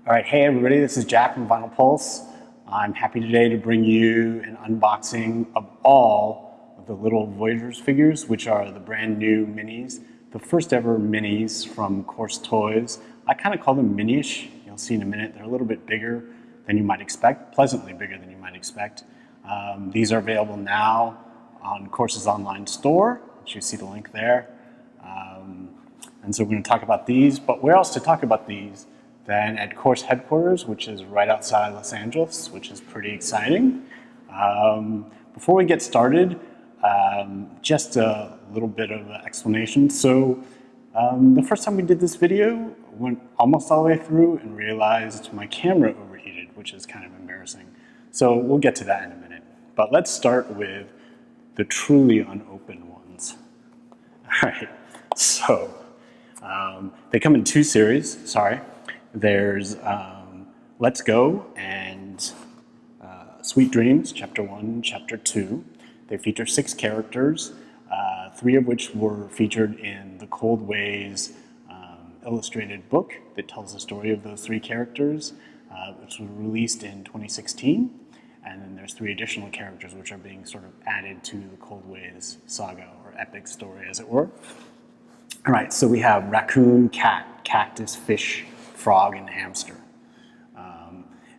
All right, hey everybody, this is Jack from Vinyl Pulse. I'm happy today to bring you an unboxing of all of the Little Voyagers figures, which are the brand new minis, the first ever minis from Coarse Toys. I kind of call them mini-ish. You'll see in a minute. They're a little bit bigger than you might expect, pleasantly bigger than you might expect. These are available now on Coarse's online store, which you see the link there. And so we're going to talk about these, but where else to talk about these than at Coarse headquarters, which is right outside Los Angeles, which is pretty exciting. Before we get started, just a little bit of an explanation. So the first time we did this video, went almost all the way through and realized my camera overheated, which is kind of embarrassing. So we'll get to that in a minute. But let's start with the truly unopened ones. All right, so they come in two series, sorry. There's Let's Go and Sweet Dreams, Chapter 1, Chapter 2. They feature 6 characters, 3 of which were featured in the Cold Ways illustrated book that tells the story of those 3 characters, which was released in 2016. And then there's 3 additional characters which are being sort of added to the Cold Ways saga, or epic story, as it were. All right, so we have raccoon, cat, cactus, fish, frog, and hamster.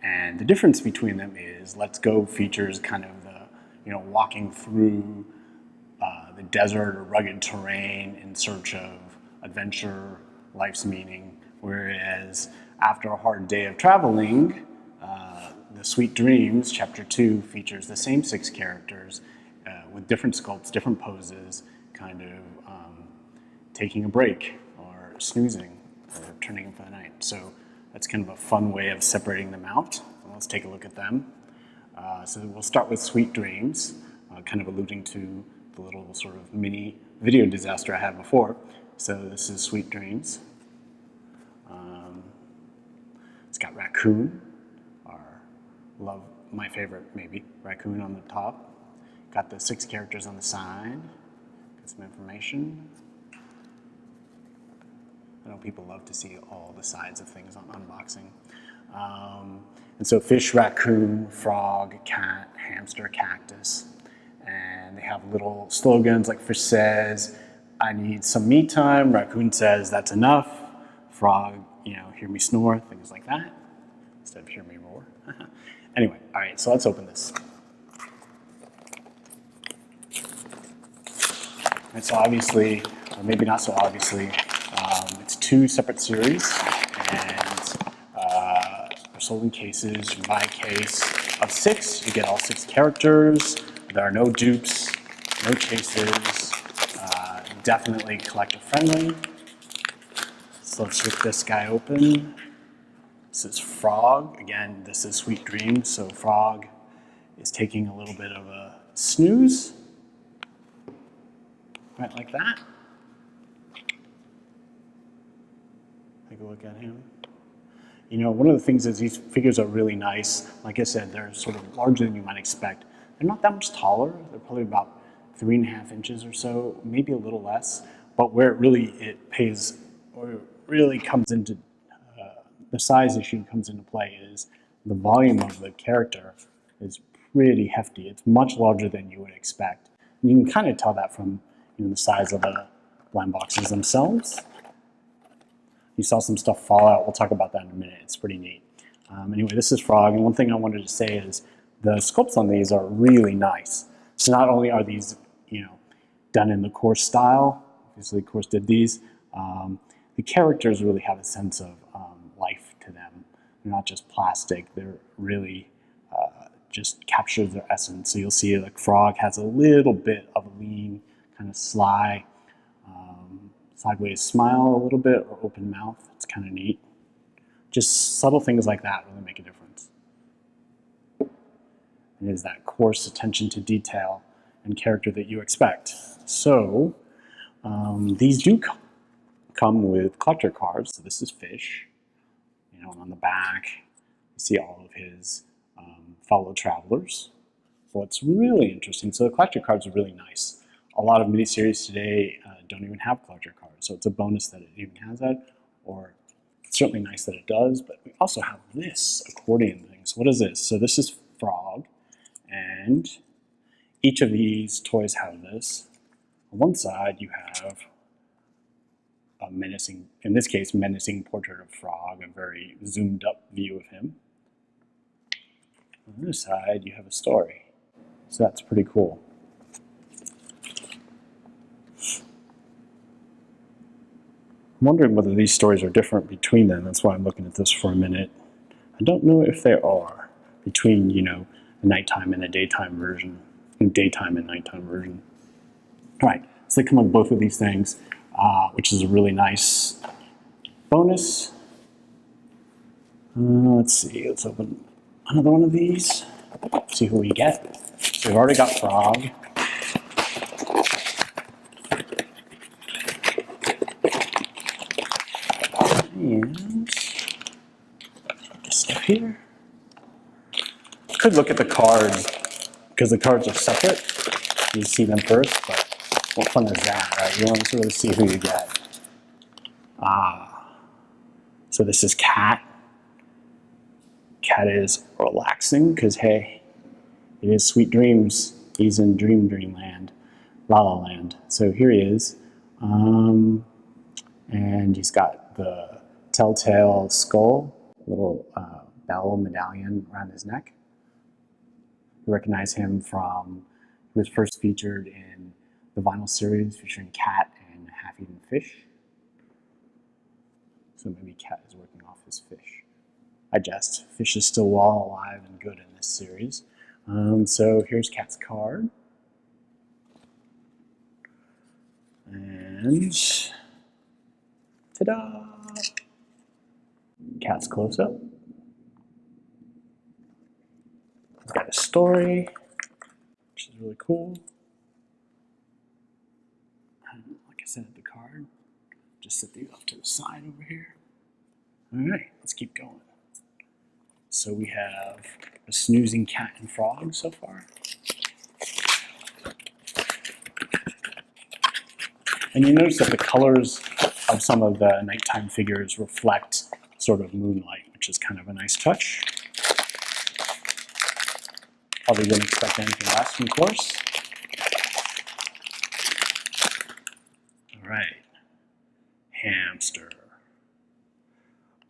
And the difference between them is Let's Go features kind of the, walking through the desert or rugged terrain in search of adventure, life's meaning, whereas after a hard day of traveling, the Sweet Dreams, Chapter 2, features the same 6 characters with different sculpts, different poses, kind of taking a break or snoozing or turning in for the night. So that's kind of a fun way of separating them out. Let's take a look at them. So we'll start with Sweet Dreams, kind of alluding to the little sort of mini video disaster I had before. So this is Sweet Dreams. It's got raccoon, my favorite maybe, raccoon on the top. Got the 6 characters on the side. Got some information. I know people love to see all the sides of things on unboxing. And so fish, raccoon, frog, cat, hamster, cactus. And they have little slogans like fish says, I need some me time. Raccoon says, that's enough. Frog, hear me snore, things like that. Instead of hear me roar. Anyway, all right, so let's open this. And so obviously, or maybe not so obviously, it's 2 separate series, and they're sold in cases. You buy a case of 6, you get all 6 characters. There are no dupes, no chases, definitely collector friendly. So let's rip this guy open. This is Frog. Again, this is Sweet Dreams, so Frog is taking a little bit of a snooze. Right like that. Take a look at him. One of the things is these figures are really nice. Like I said, they're sort of larger than you might expect. They're not that much taller. They're probably about 3.5 inches or so, maybe a little less. But where it pays, or it really comes into, the size issue comes into play is the volume of the character is pretty hefty. It's much larger than you would expect. And you can kind of tell that from the size of the blind boxes themselves. You saw some stuff fall out. We'll talk about that in a minute. It's pretty neat. Anyway, this is Frog, and one thing I wanted to say is the sculpts on these are really nice. So not only are these, done in the Coarse style, obviously Coarse did these, the characters really have a sense of life to them. They're not just plastic. They're really just captures their essence. So you'll see like Frog has a little bit of a lean, kind of sly, sideways smile a little bit, or open mouth. It's kind of neat. Just subtle things like that really make a difference. It is that coarse attention to detail and character that you expect. So these do come with collector cards. So this is Fish. On the back, you see all of his fellow travelers. What's really interesting, so the collector cards are really nice. A lot of miniseries today don't even have collector cards, so it's a bonus that it even has that, or certainly nice that it does, but we also have this accordion thing. So what is this? So this is Frog, and each of these toys have this. On one side you have a menacing, in this case, menacing portrait of Frog, a very zoomed up view of him. On the other side you have a story. So that's pretty cool. I'm wondering whether these stories are different between them. That's why I'm looking at this for a minute. I don't know if they are between, you know, a nighttime and a daytime version, daytime and nighttime version. All right, so they come with both of these things, which is a really nice bonus. Let's see, let's open another one of these, see who we get. So we've already got Frog. And this stuff here. Could look at the cards because the cards are separate. You see them first, but what fun is that, right? You want to really see who you get. So this is Cat. Cat is relaxing because, hey, it is sweet dreams. He's in dreamland, La La Land. So here he is. And he's got the telltale skull, little bell medallion around his neck. You recognize him from, he was first featured in the vinyl series featuring Cat and Half-Eaten Fish. So maybe Cat is working off his fish. I jest. Fish is still well alive and good in this series. So here's Cat's card. And ta-da! Cat's close-up. He's got a story, which is really cool. And like I said, the card. Just set these off to the side over here. All right, let's keep going. So we have a snoozing cat and frog so far. And you notice that the colors of some of the nighttime figures reflect sort of moonlight, which is kind of a nice touch. Probably didn't expect anything less from Coarse. All right, Hamster.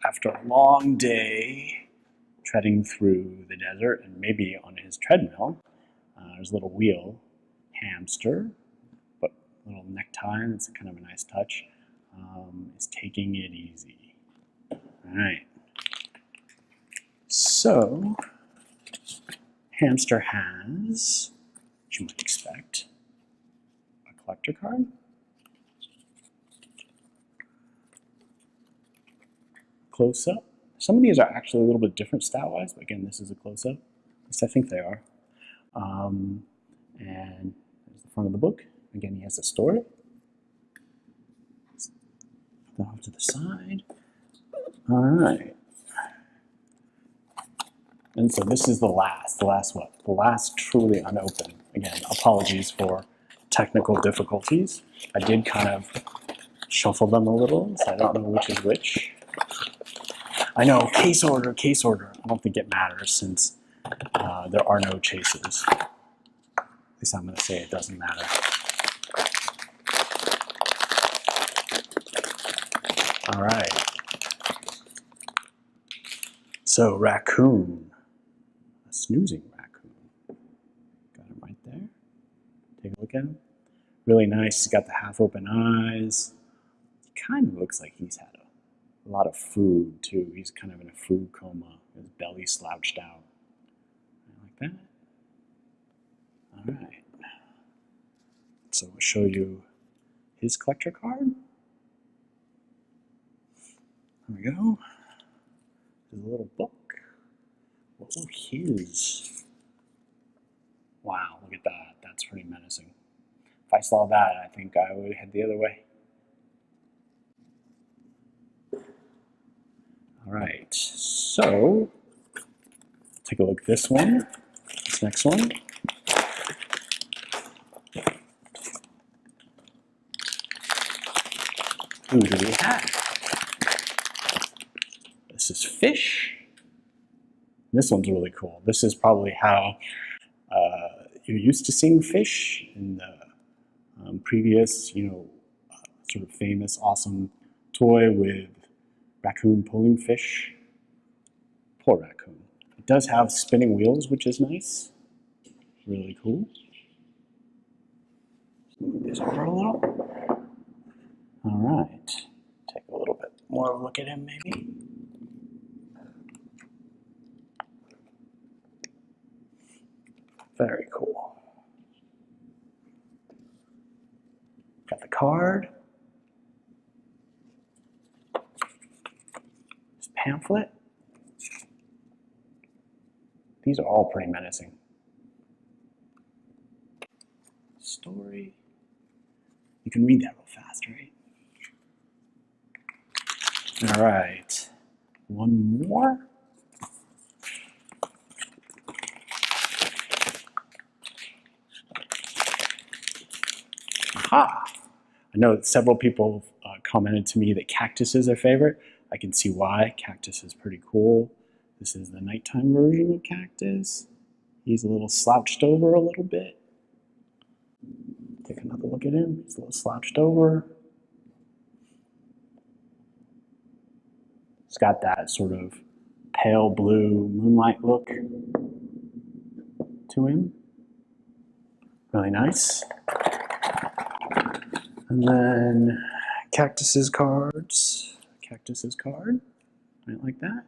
After a long day treading through the desert and maybe on his treadmill, there's a little wheel. Hamster, but a little necktie, that's kind of a nice touch, is taking it easy. All right. So, Hamster has, what you might expect, a collector card. Close-up. Some of these are actually a little bit different style-wise, but again, this is a close-up. At least I think they are. And there's the front of the book. Again, he has a story. Put that off to the side. All right. And so this is the last what? The last truly unopened. Again, apologies for technical difficulties. I did kind of shuffle them a little, so I don't know which is which. I know, case order. I don't think it matters since there are no chases. At least I'm going to say it doesn't matter. All right. So, raccoon. A snoozing raccoon. Got him right there. Take a look at him. Really nice. He's got the half-open eyes. He kind of looks like he's had a lot of food, too. He's kind of in a food coma. His belly slouched out. Like that. All right. So I'll show you his collector card. There we go. There's a little book. What will his? Wow, look at that. That's pretty menacing. If I saw that, I think I would head the other way. All right, so take a look at this one, this next one. Who do we have? fish. This one's really cool. This is probably how you're used to seeing fish in the previous, sort of famous, awesome toy with raccoon pulling fish. Poor raccoon. It does have spinning wheels, which is nice. Really cool. Move this over a little. All right. Take a little bit more of a look at him, maybe. Very cool. Got the card. This pamphlet. These are all pretty menacing. Story. You can read that real fast, right? All right. One more. Aha! I know that several people commented to me that Cactus is their favorite. I can see why. Cactus is pretty cool. This is the nighttime version of Cactus. He's a little slouched over a little bit. Take another look at him. He's a little slouched over. He's got that sort of pale blue moonlight look to him. Really nice. And then Cactus's cards. Cactus's card. Right like that.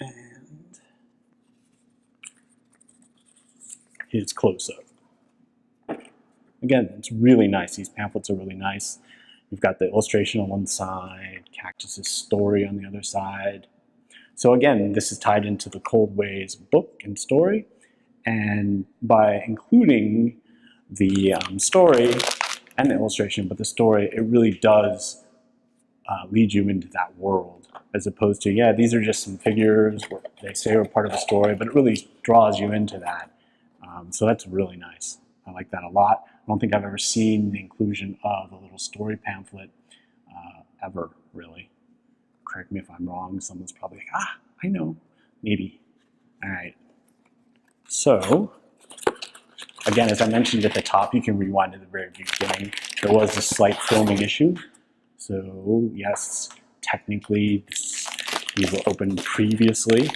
And his close-up. Again, it's really nice. These pamphlets are really nice. You've got the illustration on one side, Cactus's story on the other side. So again, this is tied into the Cold Ways book and story. And by including the story and the illustration, but the story, it really does lead you into that world, as opposed to, yeah, these are just some figures where they say are part of the story, but it really draws you into that. So that's really nice. I like that a lot. I don't think I've ever seen the inclusion of a little story pamphlet ever, really. Correct me if I'm wrong. Someone's probably like, I know, maybe. All right. So, again, as I mentioned at the top, you can rewind to the very beginning. There was a slight filming issue. So, yes, technically, these were opened previously.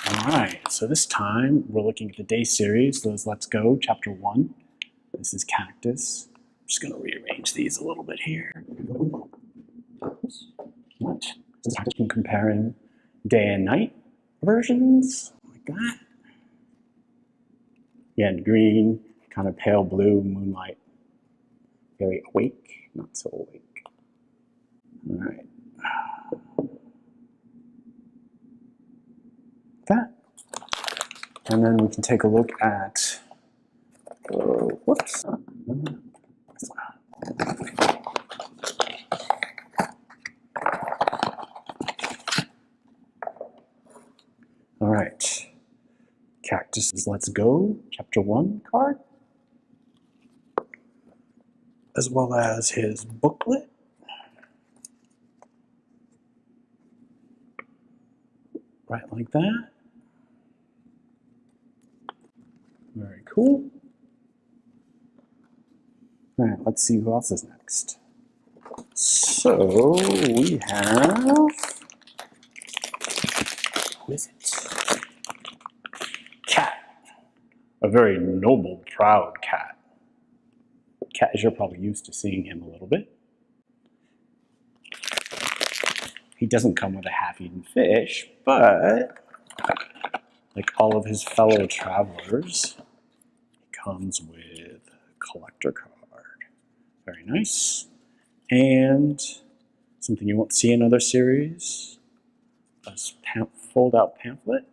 All right, so this time we're looking at the day series. Those Let's Go, Chapter 1. This is Cactus. I'm just going to rearrange these a little bit here. Oops. What? This Cactus can compare in day and night versions, like that. Yeah, green, kind of pale blue, moonlight. Very awake, not so awake. All right. That. And then we can take a look at, whoops. All right. Cactus's Let's Go, Chapter 1 card, as well as his booklet. Right like that. Very cool. All right, let's see who else is next. So we have, who is it? Cat. A very noble, proud cat. Cat, as you're probably used to seeing him a little bit. He doesn't come with a half-eaten fish, but like all of his fellow travelers, he comes with a collector card. Very nice. And something you won't see in other series, a fold-out pamphlet,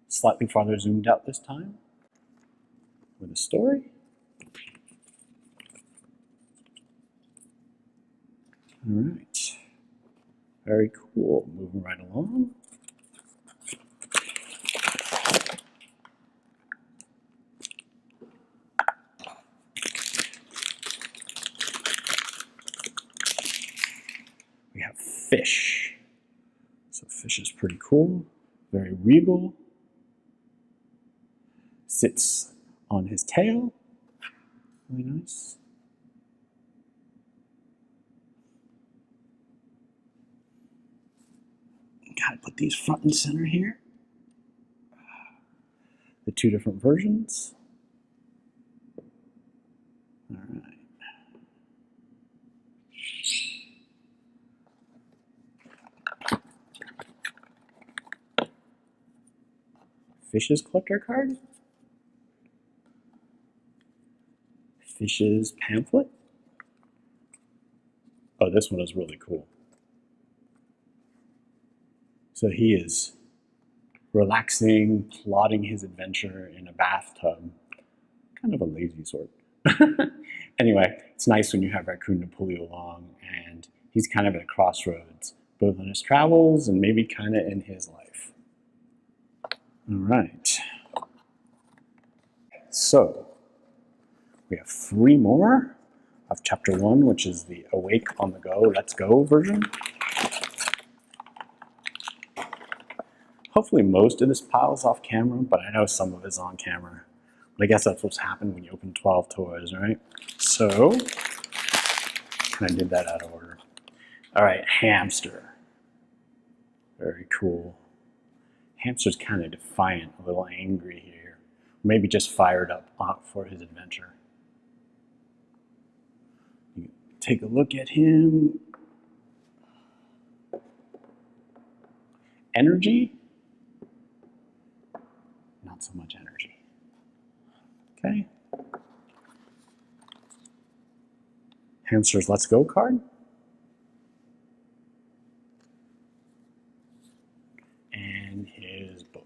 slightly farther zoomed out this time, with a story. All right. Very cool. Moving right along. We have fish. So fish is pretty cool, very regal. Sits on his tail, really nice. Gotta put these front and center here. The two different versions. All right. Fish's collector card. Fish's pamphlet. Oh, this one is really cool. So he is relaxing, plotting his adventure in a bathtub. Kind of a lazy sort. Anyway, it's nice when you have Raccoon to pull you along, and he's kind of at a crossroads, both on his travels and maybe kind of in his life. All right. So, we have 3 more of chapter 1, which is the Awake on the Go, Let's Go version. Hopefully most of this pile is off camera, but I know some of it is on camera. But I guess that's what's happened when you open 12 toys, right? So, I did that out of order. All right, Hamster. Very cool. Hamster's kind of defiant, a little angry here. Maybe just fired up for his adventure. You take a look at him. Energy? Not so much energy. Okay. Hamster's Let's Go card. And his book.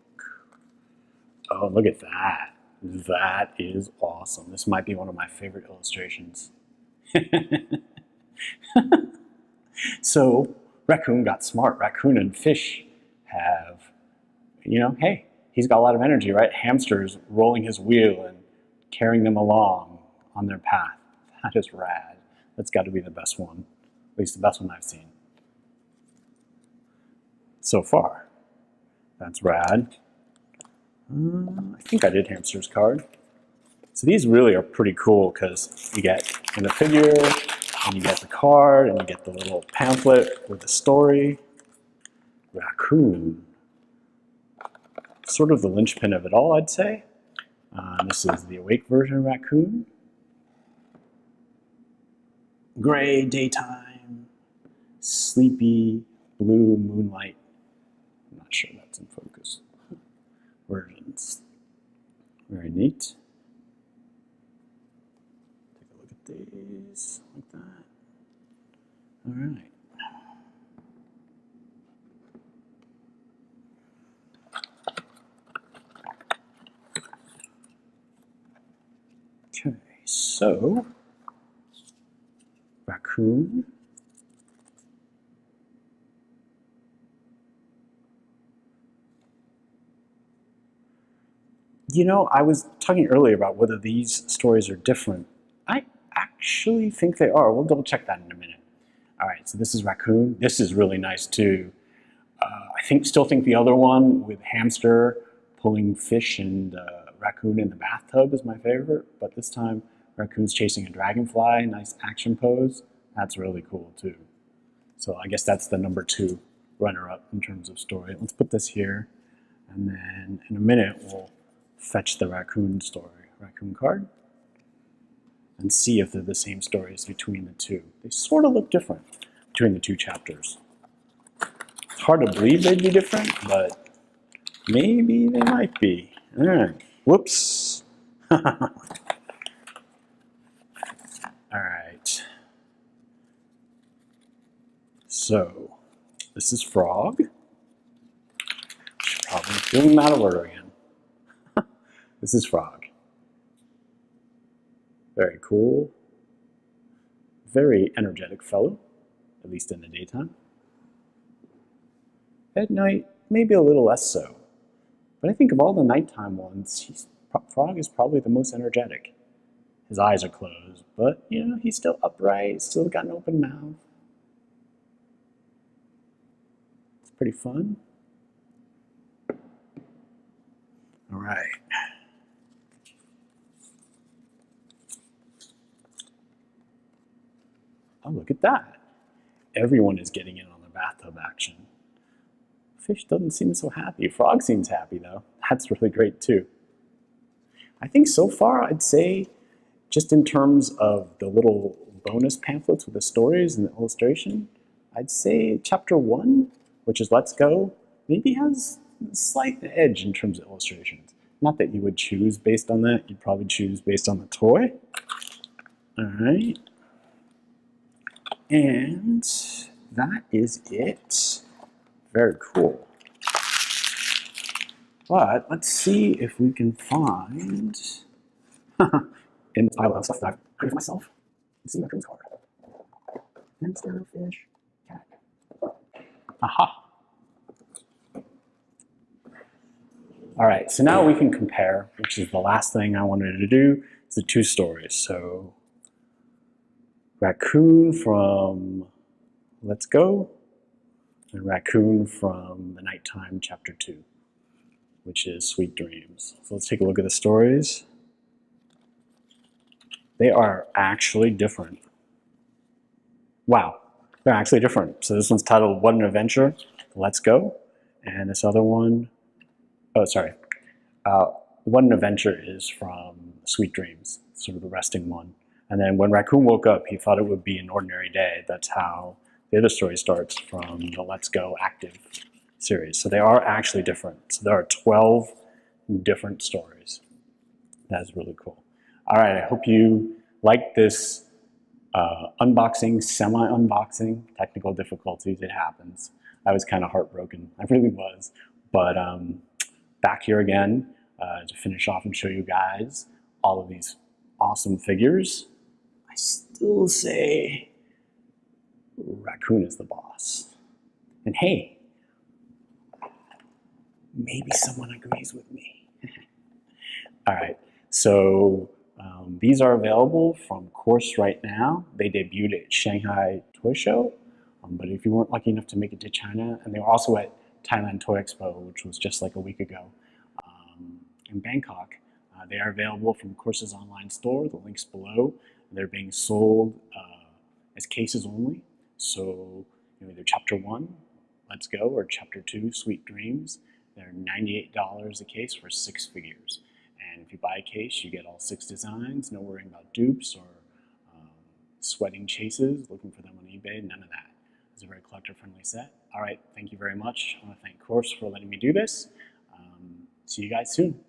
Oh, look at that. That is awesome. This might be one of my favorite illustrations. So, Raccoon got smart. Raccoon and Fish have, hey, he's got a lot of energy, right? Hamster's rolling his wheel and carrying them along on their path. That is rad. That's got to be the best one. At least the best one I've seen so far. That's rad. I think I did Hamster's card. So these really are pretty cool because you get in the figure, and you get the card, and you get the little pamphlet with the story. Raccoon. Sort of the linchpin of it all, I'd say. This is the Awake version of Raccoon. Gray, daytime, sleepy, blue, moonlight. I'm not sure that's in focus. Versions. Very neat. Take a look at these, like that. All right. Okay, so Raccoon. I was talking earlier about whether these stories are different. I actually think they are. We'll double check that in a minute. All right, so this is Raccoon. This is really nice too. I still think the other one with Hamster pulling fish and Raccoon in the bathtub is my favorite, but this time Raccoon's chasing a dragonfly, nice action pose. That's really cool too. So I guess that's the number 2 runner-up in terms of story. Let's put this here, and then in a minute we'll fetch the Raccoon story, Raccoon card, and see if they're the same stories between the two. They sort of look different between the 2 chapters. It's hard to believe they'd be different, but maybe they might be. All right, whoops. All right. So, this is Frog. Probably doing them out of order again. This is Frog. Very cool. Very energetic fellow, at least in the daytime. At night, maybe a little less so. But I think of all the nighttime ones, Frog is probably the most energetic. His eyes are closed, but he's still upright, still got an open mouth. pretty fun. All right. Oh, look at that. Everyone is getting in on the bathtub action. Fish doesn't seem so happy. Frog seems happy though. That's really great too. I think so far I'd say, just in terms of the little bonus pamphlets with the stories and the illustration, I'd say chapter 1, which is Let's Go, maybe has a slight edge in terms of illustrations. Not that you would choose based on that, you'd probably choose based on the toy. All right. And that is it. Very cool. But let's see if we can find in the pile of stuff that I've created for myself. Let's see my card. Hamster, fish, cat. Aha. All right, so now we can compare, which is the last thing I wanted to do, is the 2 stories. So Raccoon from Let's Go, and Raccoon from the Nighttime Chapter 2, which is Sweet Dreams. So let's take a look at the stories. They are actually different. Wow, they're actually different. So this one's titled What an Adventure, Let's Go, and this other one, oh sorry, What an Adventure is from Sweet Dreams, sort of the resting one. And then when Raccoon woke up, he thought it would be an ordinary day. That's how the other story starts from the Let's Go active series. So they are actually different. So there are 12 different stories. That's really cool. All right, I hope you liked this unboxing, semi-unboxing. Technical difficulties, it happens. I was kind of heartbroken. I really was. But back here again to finish off and show you guys all of these awesome figures. I still say Raccoon is the boss. And hey, maybe someone agrees with me. All right, so these are available from Coarse right now. They debuted at Shanghai Toy Show, but if you weren't lucky enough to make it to China, and they were also at Thailand Toy Expo, which was just like a week ago in Bangkok, they are available from Coarse's online store. The link's below. They're being sold as cases only. So either Chapter 1, Let's Go, or Chapter 2, Sweet Dreams. They're $98 a case for 6 figures. And if you buy a case, you get all 6 designs, no worrying about dupes or sweating chases, looking for them on eBay, none of that. It's a very collector-friendly set. All right, thank you very much. I want to thank Coarse for letting me do this. See you guys soon.